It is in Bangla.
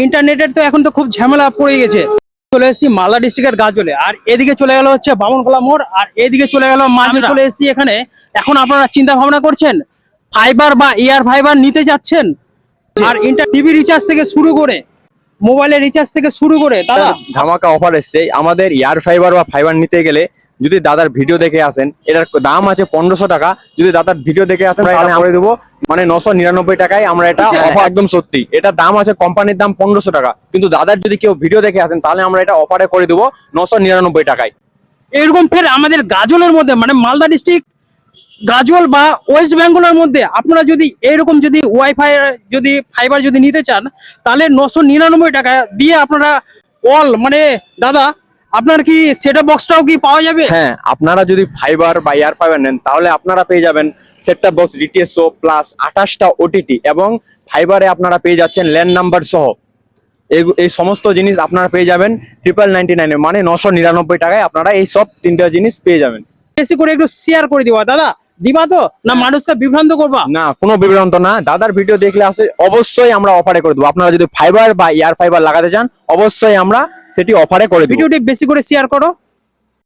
ইন্টারনেটের তো এখন তো খুব ঝামেলা পড়ে গেছে। চলে এসেছি মালদা ডিস্ট্রিক্টের গাজলে, আর এদিকে চলে গেল হচ্ছে বামনখোলা মোড়, আর এদিকে চলে গেল মাঝে চলে এসেছি এখানে। এখন আপনারা চিন্তা ভাবনা করছেন ফাইবার বা এয়ার ফাইবার নিতে যাচ্ছেন, আর টিভি রিচার্জ থেকে শুরু করে মোবাইলের রিচার্জ থেকে শুরু করে দাদা ধামাকা অফার এসছে আমাদের এয়ার ফাইবার বা ফাইবার নিতে গেলে যদি দাদার ভিডিও দেখে আসেন, এটার দাম আছে 1500 টাকা। যদি দাদার ভিডিও দেখে আসেন তাহলে আমরা দেবো মানে 999 টাকায় আমরা এটা offer একদম সত্যি। এটা দাম আছে কোম্পানির দাম 1500 টাকা, কিন্তু দাদার যদি কেউ ভিডিও দেখে আসেন তাহলে আমরা এটা অফারে করে দেবো 999 টাকায়। এরকম ফের আমাদের গাজলের মধ্যে মানে মালদা ডিস্ট্রিক্ট গাজল বা ওয়েস্ট বেঙ্গলের মধ্যে আপনারা যদি এইরকম যদি ওয়াইফাই যদি ফাইবার যদি নিতে চান তাহলে 999 টাকা দিয়ে আপনারা অল মানে দাদা আপনার কি সেটআপ বক্সটাও কি পাওয়া যাবে? হ্যাঁ, আপনারা যদি ফাইবার বা এয়ার ফাইবার নেন তাহলে আপনারা পেয়ে যাবেন সেটটপ বক্স, ডিটিএসও প্লাস 28টা ওটিটি, এবং ফাইবারে আপনারা পেয়ে যাচ্ছেন ল্যান্ড নাম্বার সহ। এই সমস্ত জিনিস আপনারা পেয়ে যাবেন 999 মানে 999 টাকায় আপনারা এই সব তিনটা জিনিস পেয়ে যাবেন। বেশি করে একটু শেয়ার করে দিবা দাদা, দিবা তো না মানুষকে বিভ্রান্ত করবা? না, কোনো বিভ্রান্ত না। দাদার ভিডিও দেখলে আসে অবশ্যই আমরা অফারে করে দেবো। আপনারা যদি ফাইবার বা এয়ার ফাইবার লাগাতে চান অবশ্যই আমরা সেটি অফারে করে দেবো। ভিডিওটি বেশি করে শেয়ার করো।